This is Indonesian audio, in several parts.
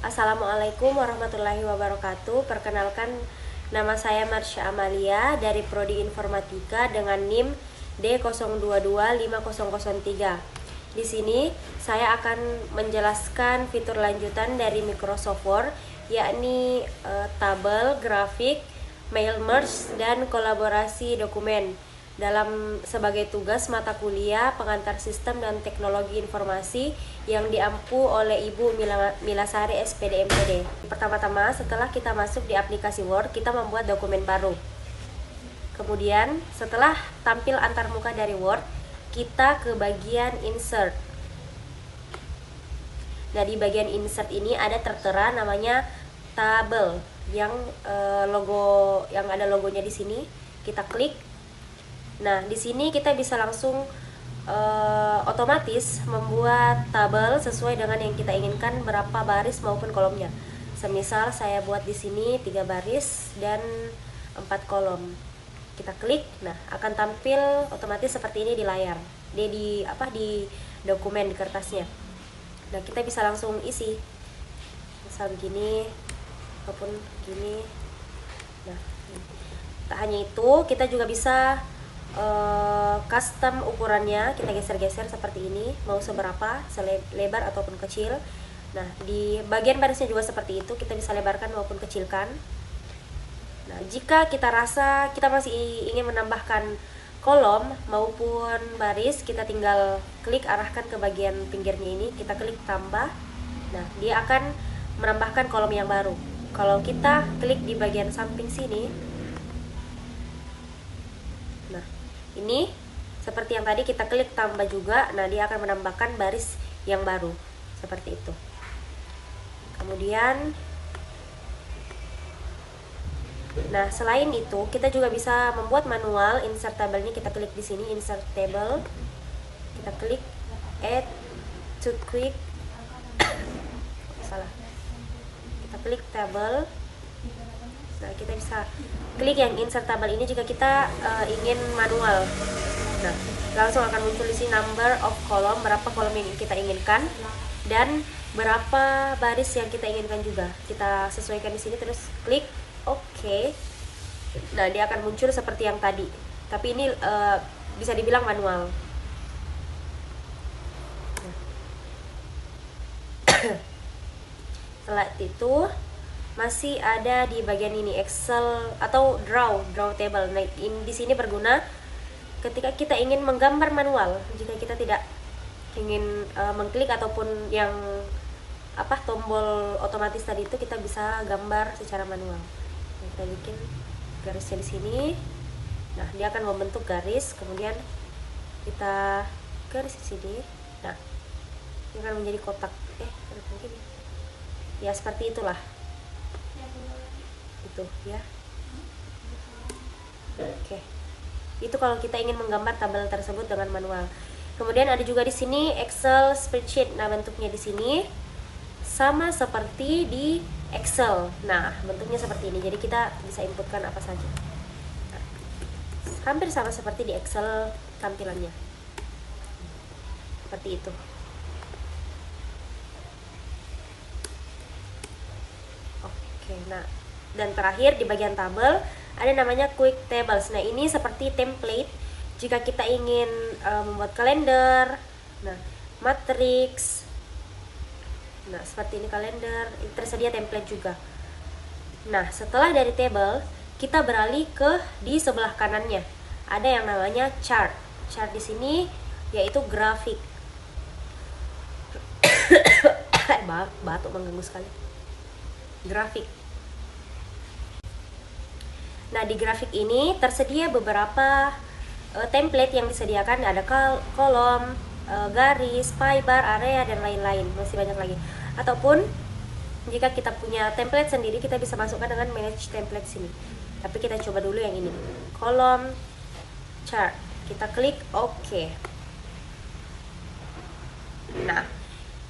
Assalamualaikum warahmatullahi wabarakatuh. Perkenalkan, nama saya Marsha Amalia dari Prodi Informatika dengan NIM D02250003. Di sini saya akan menjelaskan fitur lanjutan dari Microsoft Word, yakni tabel, grafik, mail merge, dan kolaborasi dokumen dalam sebagai tugas mata kuliah pengantar sistem dan teknologi informasi yang diampu oleh Ibu Milasari SPD MPD. Pertama-tama, setelah kita masuk di aplikasi Word, kita membuat dokumen baru. Kemudian setelah tampil antarmuka dari Word, kita ke bagian insert. Nah, di bagian insert ini ada tertera namanya tabel yang ada logonya di sini. Kita klik. Nah, di sini kita bisa langsung otomatis membuat tabel sesuai dengan yang kita inginkan, berapa baris maupun kolomnya. Semisal saya buat di sini 3 baris dan 4 kolom. Kita klik, nah akan tampil otomatis seperti ini di layar. Di dokumen di kertasnya. Nah, kita bisa langsung isi. Misal begini ataupun gini. Nah, tak hanya itu, kita juga bisa custom ukurannya. Kita geser-geser seperti ini, mau seberapa, selebar ataupun kecil. Nah, di bagian barisnya juga seperti itu, kita bisa lebarkan maupun kecilkan. Nah, jika kita rasa kita masih ingin menambahkan kolom maupun baris, kita tinggal klik arahkan ke bagian pinggirnya ini, kita klik tambah. Nah, dia akan menambahkan kolom yang baru. Kalau kita klik di bagian samping sini, nah ini seperti yang tadi kita klik tambah juga, nah dia akan menambahkan baris yang baru seperti itu. Kemudian, nah selain itu kita juga bisa membuat manual insert tabelnya. Kita klik di sini insert table, kita klik add to quick, kita klik table. Nah, kita bisa klik yang insert tabel ini jika kita ingin manual. Nah, langsung akan muncul di sini number of column, berapa kolom yang kita inginkan dan berapa baris yang kita inginkan juga. Kita sesuaikan di sini, terus klik OK. Nah, dia akan muncul seperti yang tadi. Tapi ini bisa dibilang manual. Setelah itu masih ada di bagian ini Excel atau draw table. Nah, di sini berguna ketika kita ingin menggambar manual. Jika kita tidak ingin mengklik ataupun yang tombol otomatis tadi itu, kita bisa gambar secara manual. Nah, kita bikin garisnya di sini. Nah, dia akan membentuk garis, kemudian kita garis di sini. Nah, ini akan menjadi kotak. Ya, seperti itulah. Itu ya. Oke. Itu kalau kita ingin menggambar tabel tersebut dengan manual. Kemudian ada juga di sini Excel spreadsheet. Nah, bentuknya di sini sama seperti di Excel. Nah, bentuknya seperti ini. Jadi kita bisa inputkan apa saja. Nah, hampir sama seperti di Excel tampilannya. Seperti itu. Oke, nah, dan terakhir di bagian tabel ada namanya quick tables. Nah, ini seperti template jika kita ingin membuat kalender, nah matriks. Nah, seperti ini kalender, tersedia template juga. Nah, setelah dari table, kita beralih ke di sebelah kanannya. Ada yang namanya chart. Chart di sini yaitu grafik. Batuk mengganggu sekali. Grafik. Nah, di grafik ini tersedia beberapa template yang disediakan. Ada kolom, garis, pie bar, area, dan lain-lain. Masih banyak lagi. Ataupun jika kita punya template sendiri, kita bisa masukkan dengan manage template sini. Tapi kita coba dulu yang ini. Kolom, chart. Kita klik OK. Nah,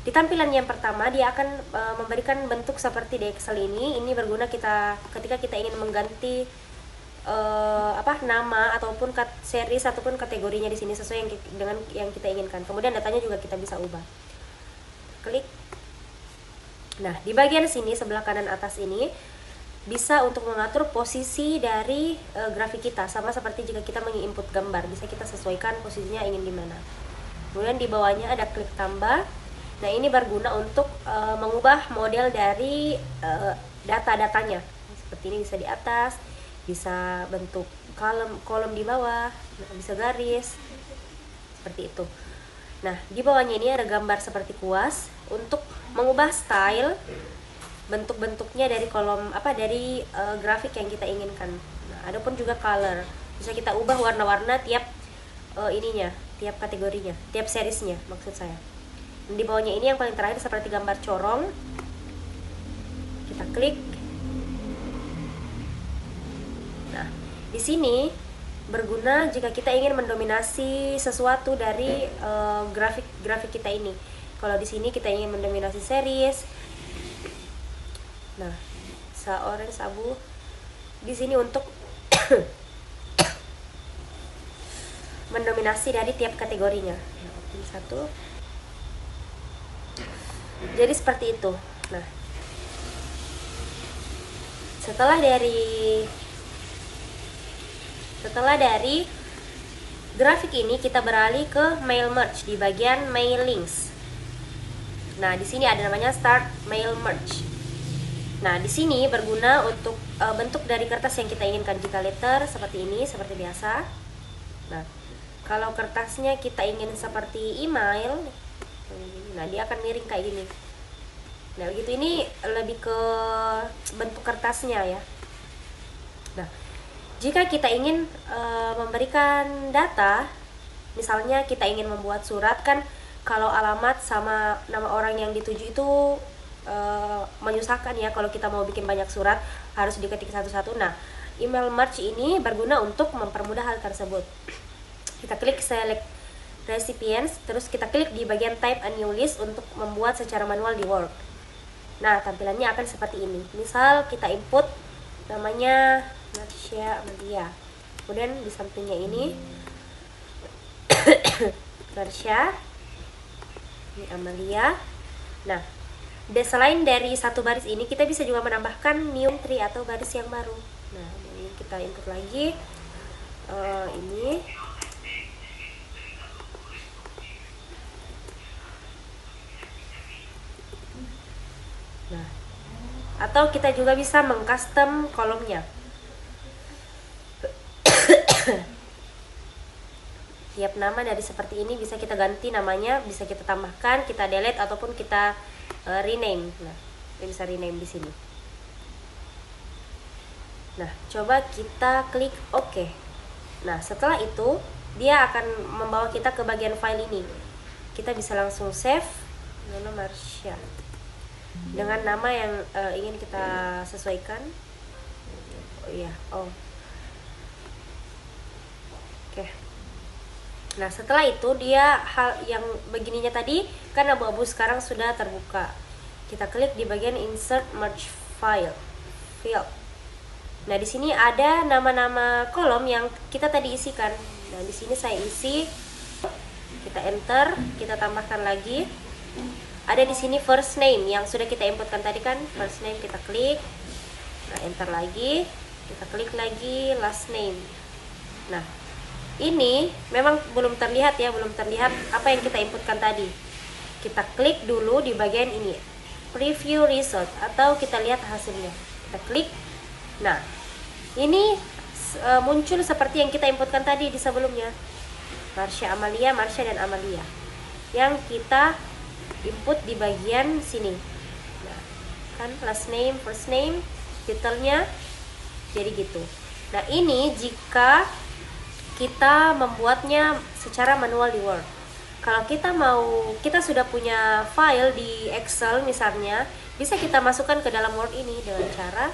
di tampilan yang pertama dia akan memberikan bentuk seperti di Excel ini. Ini berguna ketika kita ingin mengganti nama ataupun series ataupun kategorinya di sini sesuai dengan yang kita inginkan. Kemudian datanya juga kita bisa ubah. Klik. Nah, di bagian sini sebelah kanan atas ini bisa untuk mengatur posisi dari grafik kita, sama seperti jika kita menginput gambar, bisa kita sesuaikan posisinya ingin di mana. Kemudian di bawahnya ada klik tambah. Nah, ini berguna untuk mengubah model dari data-datanya. Seperti ini, bisa di atas, bisa bentuk kolom di bawah, bisa garis, seperti itu. Nah, di bawahnya ini ada gambar seperti kuas untuk mengubah style bentuk-bentuknya dari kolom dari grafik yang kita inginkan. Nah, ada pun juga color, bisa kita ubah warna-warna tiap tiap kategorinya, tiap seriesnya maksud saya. Dan di bawahnya ini yang paling terakhir seperti gambar corong, kita klik. Nah, di sini berguna jika kita ingin mendominasi sesuatu dari grafik kita ini. Kalau di sini kita ingin mendominasi series. Nah, orange abu di sini untuk mendominasi dari tiap kategorinya. Nah, satu. Jadi seperti itu. Nah, setelah dari grafik ini kita beralih ke mail merge di bagian mail links. Nah, di sini ada namanya start mail merge. Nah, di sini berguna untuk bentuk dari kertas yang kita inginkan. Jika letter seperti ini, seperti biasa. Nah, kalau kertasnya kita ingin seperti email, nah dia akan miring kayak gini. Nah, begitu, ini lebih ke bentuk kertasnya ya. Nah, jika kita ingin memberikan data, misalnya kita ingin membuat surat, kan kalau alamat sama nama orang yang dituju itu menyusahkan ya. Kalau kita mau bikin banyak surat harus diketik satu-satu. Nah, email merge ini berguna untuk mempermudah hal tersebut. Kita klik select recipients, terus kita klik di bagian type a new list untuk membuat secara manual di Word. Nah, tampilannya akan seperti ini. Misal kita input namanya Marsha Amalia, kemudian di sampingnya ini Marsha, ini Amalia. Nah, selain dari satu baris ini, kita bisa juga menambahkan new entry atau baris yang baru. Nah, ini kita input lagi ini. Nah, atau kita juga bisa mengcustom kolomnya. Tiap nama dari seperti ini bisa kita ganti namanya, bisa kita tambahkan, kita delete ataupun kita rename. Nah, kita bisa rename di sini. Nah, coba kita klik OK. Nah, setelah itu dia akan membawa kita ke bagian file ini. Kita bisa langsung save nama Marsha dengan nama yang ingin kita sesuaikan. Oke. Nah, setelah itu dia hal yang begininya tadi kan abu-abu sekarang sudah terbuka. Kita klik di bagian insert merge file field. Nah, di sini ada nama-nama kolom yang kita tadi isikan. Nah, di sini saya isi. Kita enter, kita tambahkan lagi. Ada di sini first name yang sudah kita inputkan tadi kan, first name, kita klik. Nah, enter lagi. Kita klik lagi last name. Nah, ini memang belum terlihat ya, belum terlihat apa yang kita inputkan tadi. Kita klik dulu di bagian ini, preview result, atau kita lihat hasilnya. Kita klik. Nah, ini muncul seperti yang kita inputkan tadi di sebelumnya. Marsha Amalia, Marsha dan Amalia yang kita input di bagian sini. Nah, kan last name, first name, titelnya jadi gitu. Nah, ini jika kita membuatnya secara manual di Word. Kalau kita sudah punya file di Excel misalnya, bisa kita masukkan ke dalam Word ini dengan cara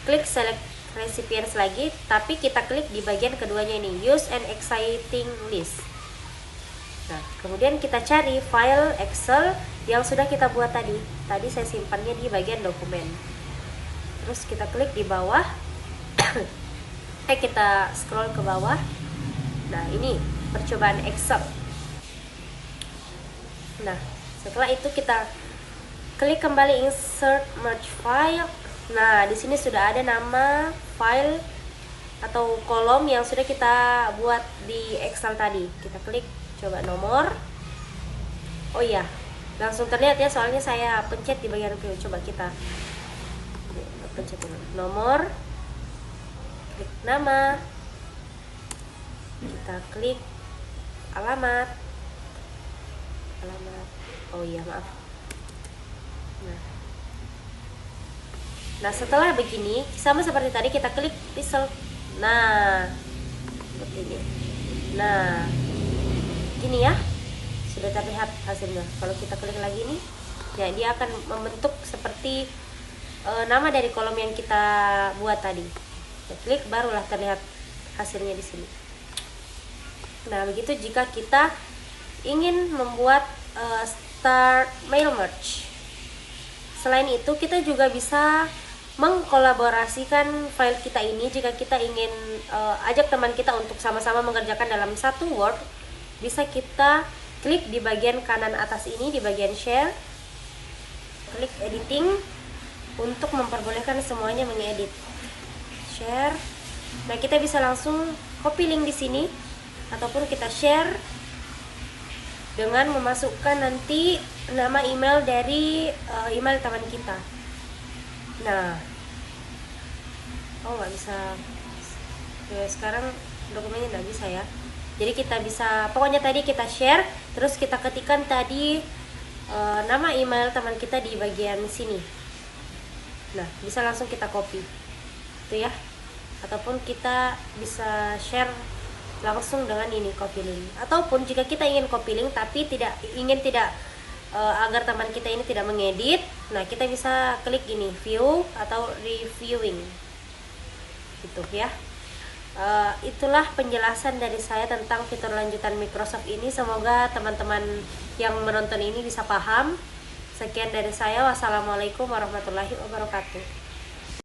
klik select recipients lagi, tapi kita klik di bagian keduanya ini, use an exciting list. Nah, kemudian kita cari file Excel yang sudah kita buat tadi. Tadi saya simpannya di bagian dokumen. Terus kita klik di bawah. Kita scroll ke bawah. Nah, ini percobaan Excel. Nah, setelah itu kita klik kembali insert merge file. Nah, di sini sudah ada nama file atau kolom yang sudah kita buat di Excel tadi. Kita klik, coba nomor. Oh iya, langsung terlihat ya, soalnya saya pencet di bagian view. Coba kita pencet dulu. Nomor, klik nama, kita klik alamat. Oh iya, maaf. Nah, setelah begini, sama seperti tadi, kita klik result. Nah, seperti ini. Nah, gini ya, sudah terlihat hasilnya. Kalau kita klik lagi nih, ya dia akan membentuk seperti nama dari kolom yang kita buat tadi. Kita klik, barulah terlihat hasilnya di sini. Nah, begitu jika kita ingin membuat start mail merge. Selain itu, kita juga bisa mengkolaborasikan file kita ini. Jika kita ingin ajak teman kita untuk sama-sama mengerjakan dalam satu Word, bisa kita klik di bagian kanan atas ini, di bagian share, klik editing untuk memperbolehkan semuanya mengedit. Share. Nah, kita bisa langsung copy link di sini ataupun kita share dengan memasukkan nanti nama email dari email teman kita. Nah, nggak bisa ya, sekarang dokumennya nggak bisa ya. Jadi kita bisa, pokoknya tadi kita share, terus kita ketikkan tadi nama email teman kita di bagian sini. Nah, bisa langsung kita copy itu ya, ataupun kita bisa share langsung dengan ini, copy link. Ataupun jika kita ingin copy link tapi tidak agar teman kita ini tidak mengedit, nah kita bisa klik ini, view atau reviewing gitu ya. Itulah penjelasan dari saya tentang fitur lanjutan Microsoft ini. Semoga teman-teman yang menonton ini bisa paham. Sekian dari saya, wassalamualaikum warahmatullahi wabarakatuh.